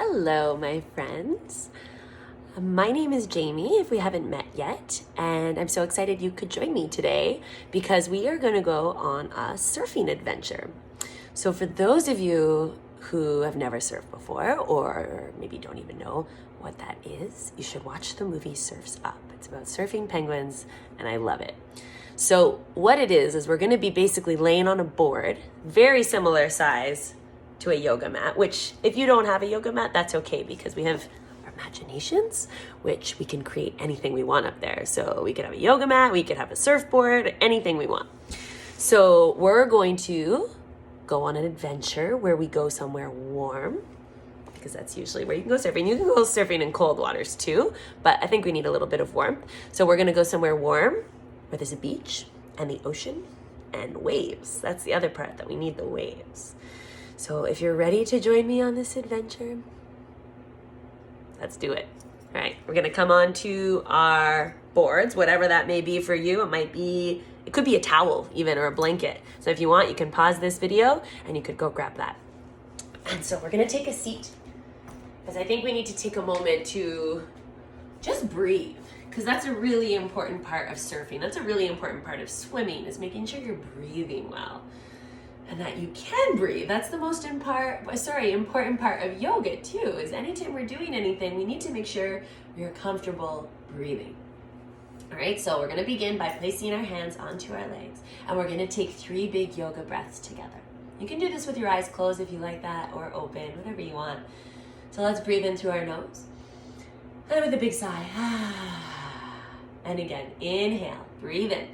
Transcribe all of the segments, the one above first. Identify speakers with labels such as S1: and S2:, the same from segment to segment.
S1: Hello, my friends. My name is Jamie, if we haven't met yet, and I'm so excited you could join me today because we are going to go on a surfing adventure. So, for those of you who have never surfed before, or maybe don't even know what that is, you should watch the movie Surf's Up. It's about surfing penguins, and I love it. So, what it is we're going to be basically laying on a board, very similar size to a yoga mat, which if you don't have a yoga mat, that's okay because we have our imaginations, which we can create anything we want up there. So we could have a yoga mat, we could have a surfboard, anything we want. So we're going to go on an adventure where we go somewhere warm because that's usually where you can go surfing. You can go surfing in cold waters too, but I think we need a little bit of warmth. So we're gonna go somewhere warm where there's a beach and the ocean and waves. That's the other part, that we need the waves. So if you're ready to join me on this adventure, let's do it. All right, we're gonna come on to our boards, whatever that may be for you. It could be a towel even, or a blanket. So if you want, you can pause this video and you could go grab that. And so we're gonna take a seat because I think we need to take a moment to just breathe, because that's a really important part of surfing. That's a really important part of swimming, is making sure you're breathing well. And that you can breathe. That's the most important part of yoga too, is anytime we're doing anything, we need to make sure we're comfortable breathing. All right, so we're gonna begin by placing our hands onto our legs, and we're gonna take 3 big yoga breaths together. You can do this with your eyes closed if you like that, or open, whatever you want. So let's breathe in through our nose. And with a big sigh. And again, inhale, breathe in.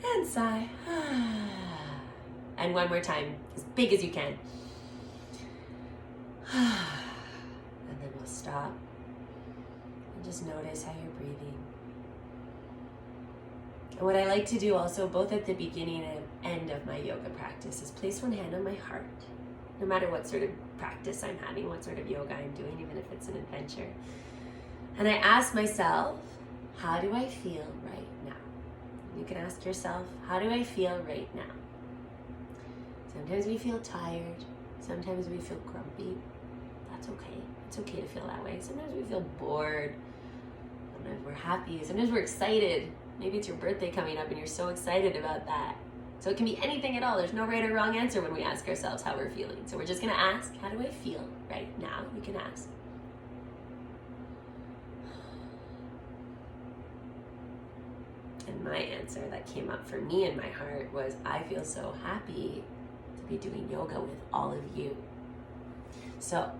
S1: And sigh. And one more time, as big as you can. And then we'll stop. And just notice how you're breathing. And what I like to do also, both at the beginning and end of my yoga practice, is place one hand on my heart. No matter what sort of practice I'm having, what sort of yoga I'm doing, even if it's an adventure. And I ask myself, how do I feel right now? You can ask yourself, how do I feel right now? Sometimes we feel tired. Sometimes we feel grumpy. That's okay. It's okay to feel that way. Sometimes we feel bored. Sometimes we're happy. Sometimes we're excited. Maybe it's your birthday coming up and you're so excited about that. So it can be anything at all. There's no right or wrong answer when we ask ourselves how we're feeling. So we're just going to ask, how do I feel right now? You can ask. And my answer that came up for me in my heart was, I feel so happy to be doing yoga with all of you. So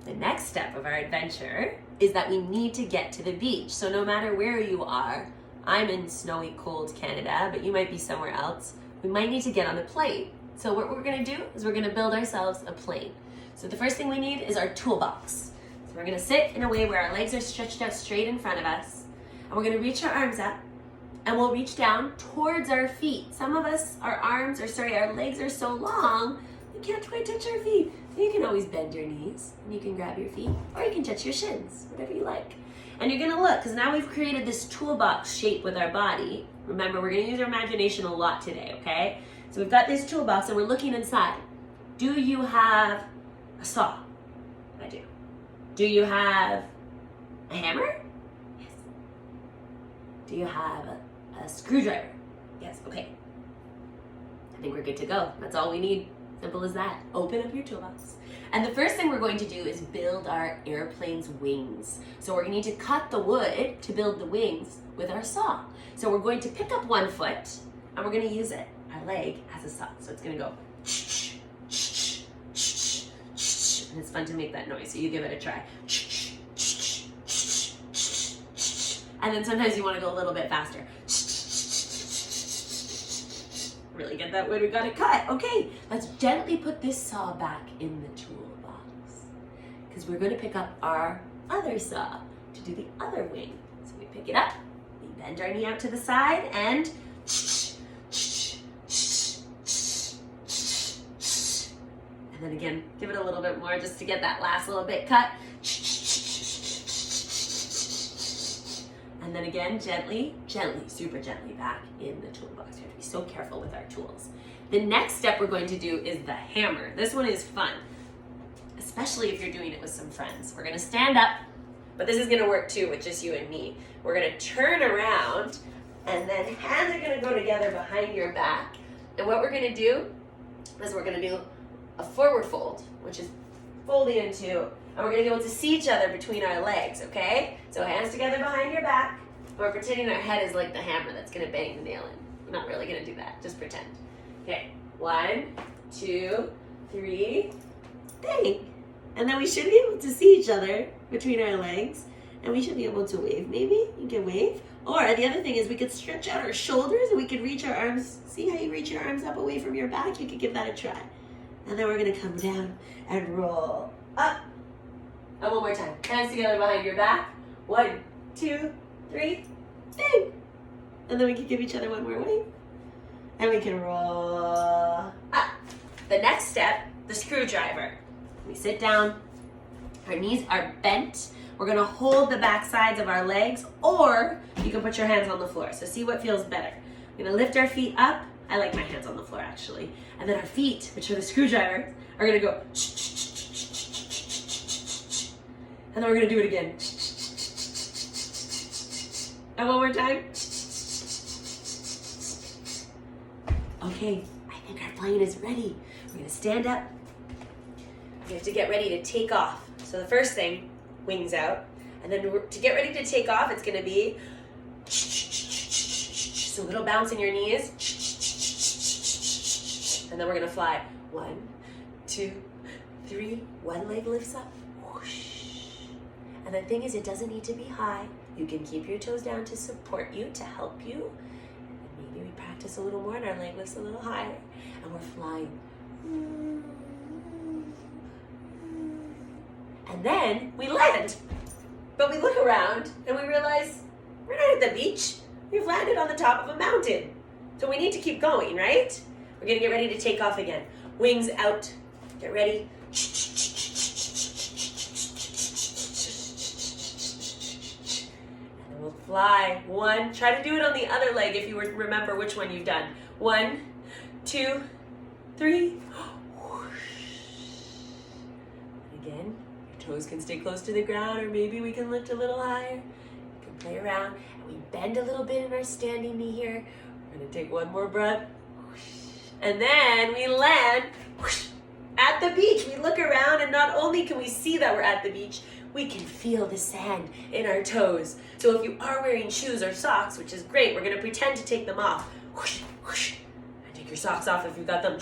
S1: the next step of our adventure is that we need to get to the beach. So no matter where you are, I'm in snowy, cold Canada, but you might be somewhere else. We might need to get on a plane. So what we're gonna do is we're gonna build ourselves a plane. So the first thing we need is our toolbox. So we're gonna sit in a way where our legs are stretched out straight in front of us, and we're gonna reach our arms up, and we'll reach down towards our feet. Some of us, our legs are so long, we can't quite touch our feet. So you can always bend your knees, and you can grab your feet, or you can touch your shins, whatever you like. And you're gonna look, because now we've created this toolbox shape with our body. Remember, we're gonna use our imagination a lot today, okay? So we've got this toolbox, and we're looking inside. Do you have a saw? I do. Do you have a hammer? Yes. Do you have a screwdriver? Yes, okay. I think we're good to go. That's all we need. Simple as that. Open up your toolbox. And the first thing we're going to do is build our airplane's wings. So we're going to need to cut the wood to build the wings with our saw. So we're going to pick up one foot and we're going to use it, our leg, as a saw. So it's going to go and it's fun to make that noise. So you give it a try. And then sometimes you want to go a little bit faster. Really get that wood, we got it cut. Okay, let's gently put this saw back in the toolbox, because we're going to pick up our other saw to do the other wing. So we pick it up, we bend our knee out to the side, and then again, give it a little bit more just to get that last little bit cut. And then again, gently, super gently back in the toolbox. We have to be so careful with our tools. The next step we're going to do is the hammer. This one is fun. especially if you're doing it with some friends. We're gonna stand up, but this is gonna work too with just you and me. We're gonna turn around, and then hands are gonna go together behind your back. And what we're gonna do is we're gonna do a forward fold, which is folding into, and we're gonna be able to see each other between our legs, okay? So hands together behind your back. We're pretending our head is like the hammer that's gonna bang the nail in. We're not really gonna do that, just pretend. Okay, 1, 2, 3, bang. And then we should be able to see each other between our legs, and we should be able to wave, maybe? You can wave. Or the other thing is we could stretch out our shoulders and we could reach our arms. See how you reach your arms up away from your back? You could give that a try. And then we're gonna come down and roll up. And one more time. Hands together behind your back. 1, 2, 3, bang. And then we can give each other one more wave. And we can roll up. The next step, the screwdriver. We sit down, our knees are bent. We're gonna hold the back sides of our legs, or you can put your hands on the floor. So see what feels better. We're gonna lift our feet up. I like my hands on the floor actually. And then our feet, which are the screwdriver, are gonna go and then we're gonna do it again. And one more time. Okay, I think our plane is ready. We're gonna stand up. We have to get ready to take off. So the first thing, wings out. And then to get ready to take off, it's gonna be so a little bounce in your knees. And then we're gonna fly. 1, 2, 3. One leg lifts up. And the thing is, it doesn't need to be high. You can keep your toes down to support you, to help you. And maybe we practice a little more and our leg lifts a little higher. And we're flying. And then we land. But we look around and we realize we're not at the beach. We've landed on the top of a mountain. So we need to keep going, right? We're gonna get ready to take off again. Wings out. Get ready. And then we'll fly. 1. Try to do it on the other leg if you remember which one you've done. 1, 2, 3. Again. Toes can stay close to the ground, or maybe we can lift a little higher. We can play around, and we bend a little bit in our standing knee here. We're gonna take one more breath. And then we land at the beach. We look around, and not only can we see that we're at the beach, we can feel the sand in our toes. So if you are wearing shoes or socks, which is great, we're gonna pretend to take them off. And take your socks off if you've got them.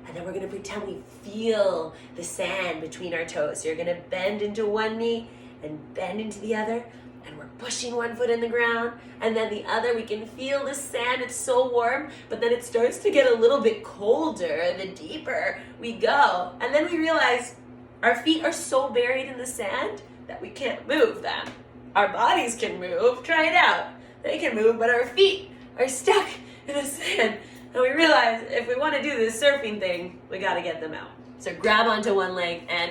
S1: And then we're gonna pretend we feel the sand between our toes. So you're gonna bend into one knee and bend into the other, and we're pushing one foot in the ground, and then the other, we can feel the sand. It's so warm, but then it starts to get a little bit colder the deeper we go. And then we realize our feet are so buried in the sand that we can't move them. Our bodies can move. Try it out. They can move, but our feet are stuck in the sand. And we realize if we want to do this surfing thing, we got to get them out. So grab onto one leg and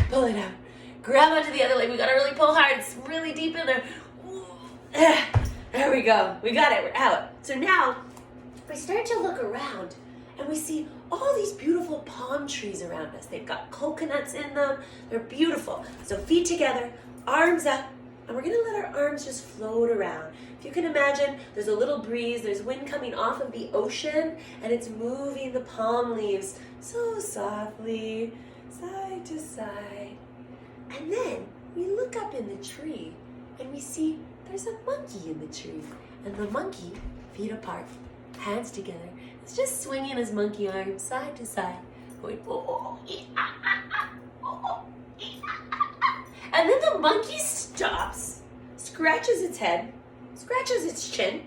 S1: pull it out. Grab onto the other leg. We got to really pull hard. It's really deep in there. There we go. We got it. We're out. So now we start to look around and we see all these beautiful palm trees around us. They've got coconuts in them. They're beautiful. So feet together, arms up, and we're going to let our arms just float around. If you can imagine, there's a little breeze, there's wind coming off of the ocean, and it's moving the palm leaves so softly, side to side. And then we look up in the tree, and we see there's a monkey in the tree. And the monkey, feet apart, hands together, is just swinging his monkey arms side to side, going, and then the monkey stops, scratches its head, scratches its chin,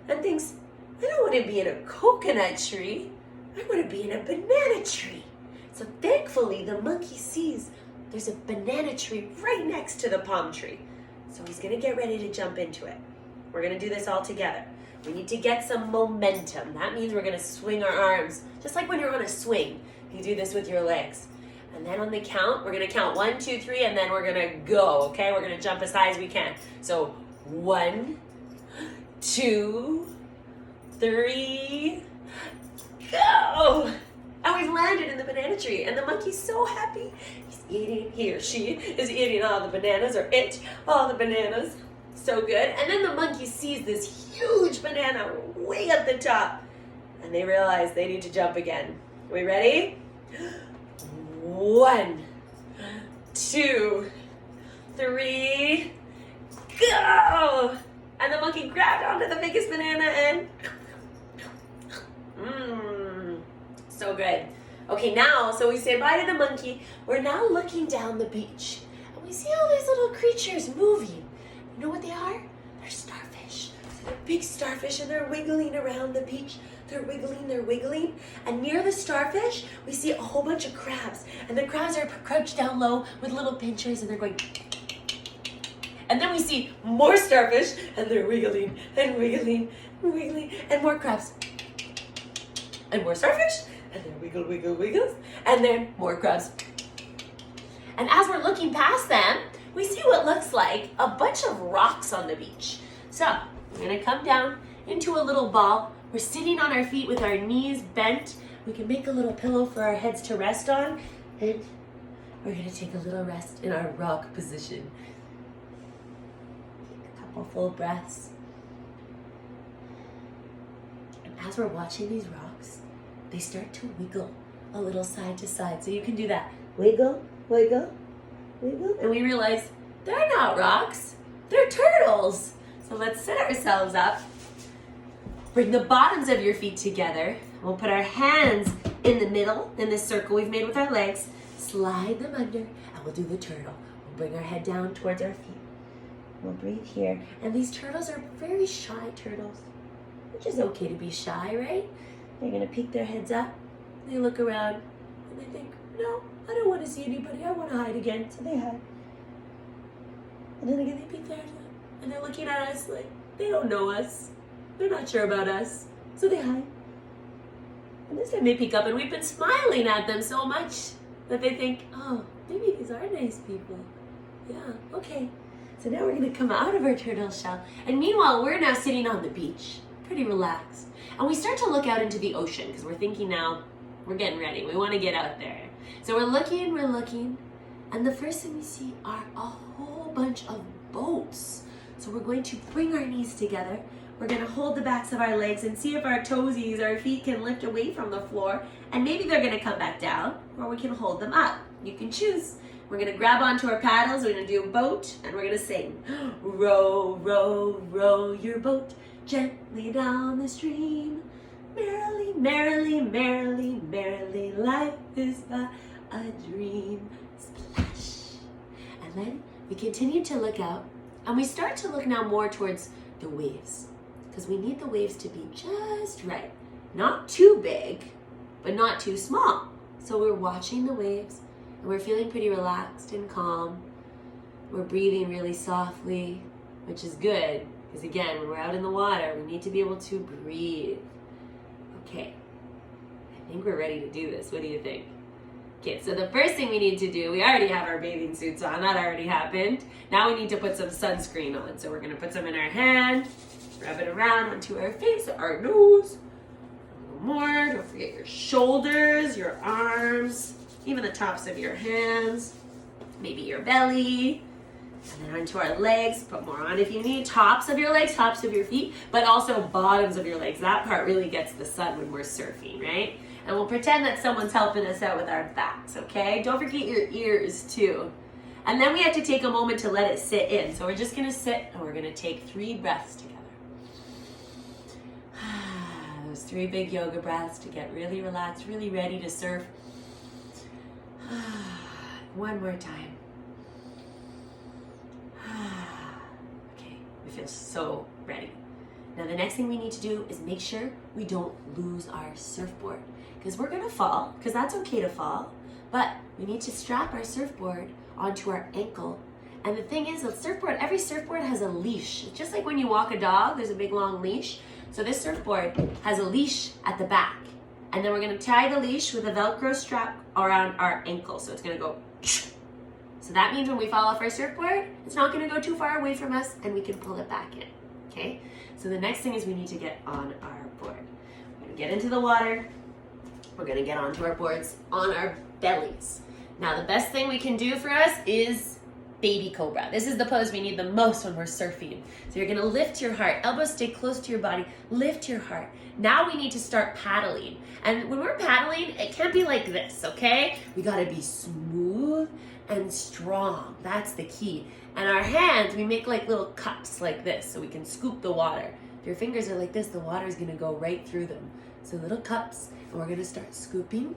S1: and thinks, I don't want to be in a coconut tree. I want to be in a banana tree. So thankfully, the monkey sees there's a banana tree right next to the palm tree. So he's going to get ready to jump into it. We're going to do this all together. We need to get some momentum. That means we're going to swing our arms, just like when you're on a swing. You do this with your legs. And then on the count, we're going to count 1, 2, 3, and then we're going to go, okay? We're going to jump as high as we can. So 1, 2, 3, go! And we've landed in the banana tree, and the monkey's so happy. He or she is eating all the bananas, or it, all the bananas. So good. And then the monkey sees this huge banana way at the top, and they realize they need to jump again. Are we ready? 1, 2, 3, go! And the monkey grabbed onto the biggest banana and so good. Okay, now, so we say bye to the monkey. We're now looking down the beach, and we see all these little creatures moving. You know what they are? They're starfish. So they're big starfish, and they're wiggling around the beach. They're wiggling. And near the starfish, we see a whole bunch of crabs. And the crabs are crouched down low with little pinchers, and they're going. And then we see more starfish, and they're wiggling, and more crabs. And more starfish, and they're wiggles, and then more crabs. And as we're looking past them, we see what looks like a bunch of rocks on the beach. So, we're gonna come down into a little ball. We're sitting on our feet with our knees bent. We can make a little pillow for our heads to rest on, and we're gonna take a little rest in our rock position. Take a couple full breaths. And as we're watching these rocks, they start to wiggle a little side to side. So you can do that. Wiggle. And we realize they're not rocks, they're turtles. So let's sit ourselves up. Bring the bottoms of your feet together. We'll put our hands in the middle in this circle we've made with our legs. Slide them under, and we'll do the turtle. We'll bring our head down towards our feet. We'll breathe here. And these turtles are very shy turtles, which is okay to be shy, right? They're gonna peek their heads up. They look around, and they think, no, I don't want to see anybody. I want to hide again. So they hide. And then again, they peek their heads up, and they're looking at us like they don't know us. They're not sure about us. So they hide. And this time they peek up, and we've been smiling at them so much that they think, oh, maybe these are nice people. Yeah, okay. So now we're going to come out of our turtle shell. And meanwhile, we're now sitting on the beach, pretty relaxed. And we start to look out into the ocean because we're thinking now, we're getting ready. We want to get out there. So we're looking, and the first thing we see are a whole bunch of boats. So we're going to bring our knees together. We're going to hold the backs of our legs and see if our toesies, our feet can lift away from the floor. And maybe they're going to come back down, or we can hold them up. You can choose. We're going to grab onto our paddles. We're going to do a boat, and we're going to sing. Row, row, row your boat gently down the stream. Merrily, merrily, merrily, merrily, life is but a dream. Splash. And then we continue to look out, and we start to look now more towards the waves, because we need the waves to be just right. Not too big, but not too small. So we're watching the waves, and we're feeling pretty relaxed and calm. We're breathing really softly, which is good, because again, when we're out in the water, we need to be able to breathe. Okay, I think we're ready to do this. What do you think? Okay, so the first thing we need to do, we already have our bathing suits on. That already happened. Now we need to put some sunscreen on. So we're going to put some in our hand, rub it around onto our face, our nose. A little more. Don't forget your shoulders, your arms, even the tops of your hands, maybe your belly. And then onto our legs, put more on if you need. Tops of your legs, tops of your feet, but also bottoms of your legs. That part really gets the sun when we're surfing, right? And we'll pretend that someone's helping us out with our backs, okay? Don't forget your ears too. And then we have to take a moment to let it sit in. So we're just gonna sit, and we're gonna take 3 breaths together. Those 3 big yoga breaths to get really relaxed, really ready to surf. One more time. Okay, we feel so ready. Now the next thing we need to do is make sure we don't lose our surfboard, because we're gonna fall, because that's okay to fall, but we need to strap our surfboard onto our ankle. And the thing is, every surfboard has a leash. It's just like when you walk a dog, there's a big long leash. So this surfboard has a leash at the back. And then we're gonna tie the leash with a Velcro strap around our ankle. So it's gonna go. So that means when we fall off our surfboard, it's not gonna go too far away from us, and we can pull it back in, okay? So the next thing is we need to get on our board. We're gonna get into the water. we're gonna get onto our boards on our bellies. Now the best thing we can do for us is baby cobra. This is the pose we need the most when we're surfing. So you're gonna lift your heart, elbows stay close to your body, lift your heart. Now we need to start paddling. And when we're paddling, it can't be like this, okay? We gotta be smooth and strong. That's the key. And our hands, we make like little cups like this so we can scoop the water. If your fingers are like this, the water is gonna go right through them. So little cups, and we're gonna start scooping,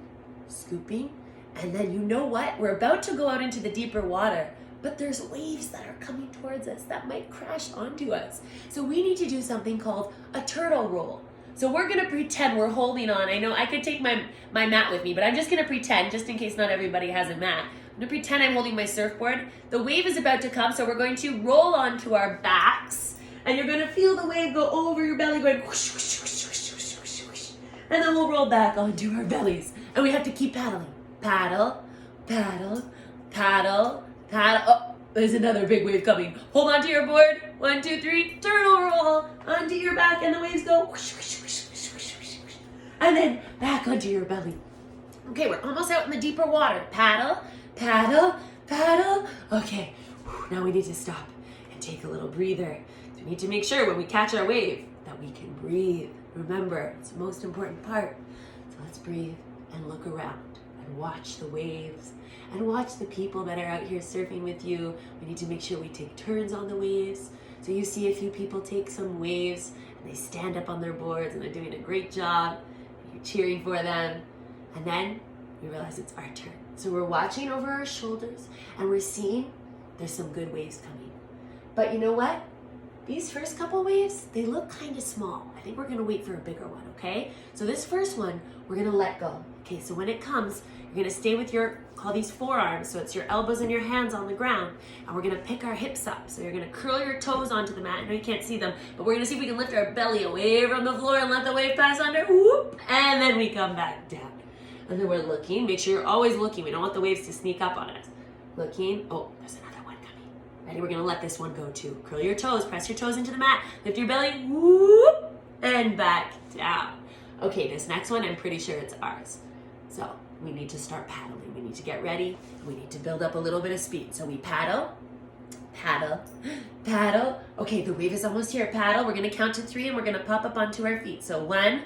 S1: scooping, and then you know what? We're about to go out into the deeper water, but there's waves that are coming towards us that might crash onto us. So we need to do something called a turtle roll. So we're gonna pretend we're holding on. I know I could take my mat with me, but I'm just gonna pretend, just in case not everybody has a mat. I'm gonna pretend I'm holding my surfboard. The wave is about to come, so we're going to roll onto our backs, and you're gonna feel the wave go over your belly going whoosh, whoosh, whoosh, whoosh, whoosh, whoosh, whoosh. And then we'll roll back onto our bellies. And we have to keep paddling. Paddle, paddle, paddle, paddle. Oh, there's another big wave coming. Hold on to your board. 1, 2, 3, turtle roll onto your back, and the waves go whoosh, whoosh, whoosh, whoosh, whoosh, whoosh, whoosh. And then back onto your belly. Okay, we're almost out in the deeper water. Paddle, paddle, paddle. Okay, now we need to stop and take a little breather. We need to make sure when we catch our wave that we can breathe. Remember, it's the most important part. So let's breathe and look around and watch the waves and watch the people that are out here surfing with you. We need to make sure we take turns on the waves. So you see a few people take some waves and they stand up on their boards and they're doing a great job. You're cheering for them. And then we realize it's our turn. So we're watching over our shoulders and we're seeing there's some good waves coming. But you know what? These first couple waves, they look kind of small. I think we're gonna wait for a bigger one, okay? So this first one, we're gonna let go. Okay, so when it comes, you're gonna stay with your, call these forearms, so it's your elbows and your hands on the ground, and we're gonna pick our hips up. So you're gonna curl your toes onto the mat. I know you can't see them, but we're gonna see if we can lift our belly away from the floor and let the wave pass under, whoop, and then we come back down. And then we're looking, make sure you're always looking. We don't want the waves to sneak up on us. Looking, oh, there's another one coming. Ready, we're gonna let this one go too. Curl your toes, press your toes into the mat, lift your belly, whoop, and back down. Okay, this next one, I'm pretty sure it's ours. So we need to start paddling. We need to get ready. We need to build up a little bit of speed. So we paddle, paddle, paddle. Okay, the wave is almost here. Paddle, we're gonna count to 3 and we're gonna pop up onto our feet. So 1,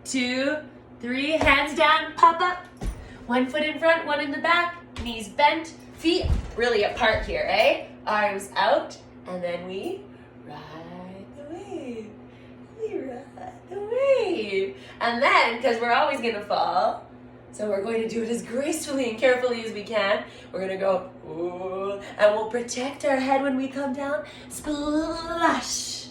S1: 2, 3, hands down, pop up. 1 foot in front, 1 in the back, knees bent, feet really apart here, eh? Arms out, and then we ride the wave. We ride the wave. And then, because we're always gonna fall, so we're going to do it as gracefully and carefully as we can. We're gonna go, ooh, and we'll protect our head when we come down, splash.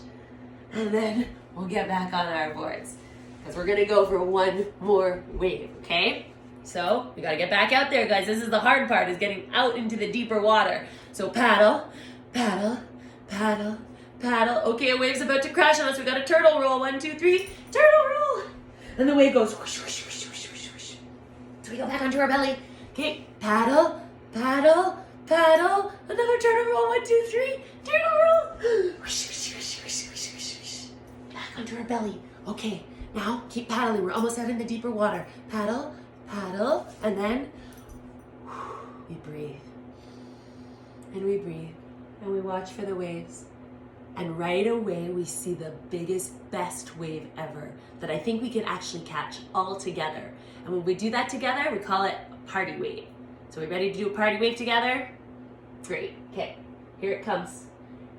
S1: And then we'll get back on our boards, because we're gonna go for 1 more wave, okay? So we gotta get back out there, guys. This is the hard part, is getting out into the deeper water. So paddle, paddle, paddle, paddle. Okay, a wave's about to crash on us. We got a turtle roll. 1, 2, 3, turtle roll. And the wave goes whoosh, whoosh, whoosh, whoosh, whoosh, whoosh. So we go back onto our belly. Okay, paddle, paddle, paddle. Another turtle roll. 1, 2, 3, turtle roll. Whoosh, whoosh, whoosh, whoosh, whoosh, whoosh, whoosh. Back onto our belly. Okay, now keep paddling. We're almost out in the deeper water. Paddle, paddle, and then we breathe. And we breathe. And we watch for the waves. And right away, we see the biggest, best wave ever that I think we can actually catch all together. And when we do that together, we call it a party wave. So we ready to do a party wave together? Great. Okay, here it comes.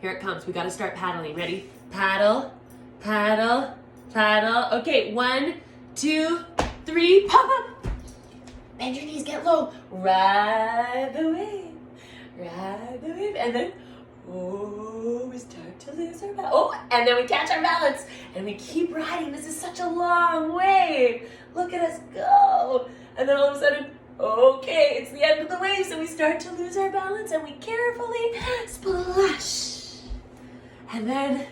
S1: Here it comes. We gotta start paddling. Ready? Paddle, paddle, paddle. Okay, 1, 2, 3, pop up. Bend your knees, get low. Ride the wave. Ride the wave. And then, oh, we start to lose our balance. Oh, and then we catch our balance. And we keep riding. This is such a long wave. Look at us go. And then all of a sudden, okay, it's the end of the wave. So we start to lose our balance and we carefully splash. And then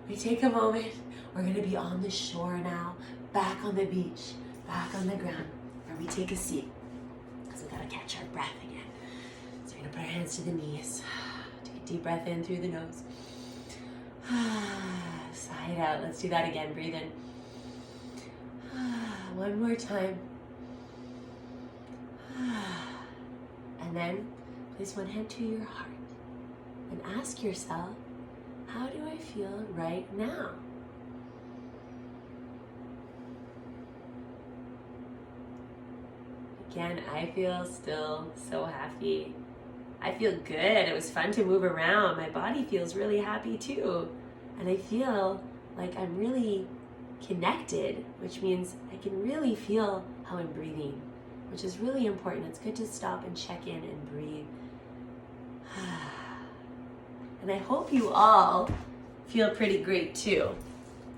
S1: we take a moment. We're going to be on the shore now. Back on the beach. Back on the ground. Where we take a seat. Because we got to catch our breath again. So we're going to put our hands to the knees. Take a deep breath in through the nose. Sigh it out. Let's do that again. Breathe in. One more time. And then place one hand to your heart and ask yourself, how do I feel right now? Again, I feel still so happy. I feel good. It was fun to move around. My body feels really happy too. And I feel like I'm really connected, which means I can really feel how I'm breathing, which is really important. It's good to stop and check in and breathe. And I hope you all feel pretty great too,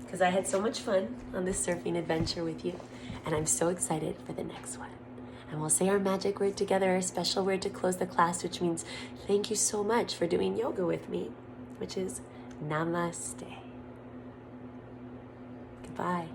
S1: because I had so much fun on this surfing adventure with you, and I'm so excited for the next one. And we'll say our magic word together, our special word to close the class, which means thank you so much for doing yoga with me, which is namaste. Goodbye.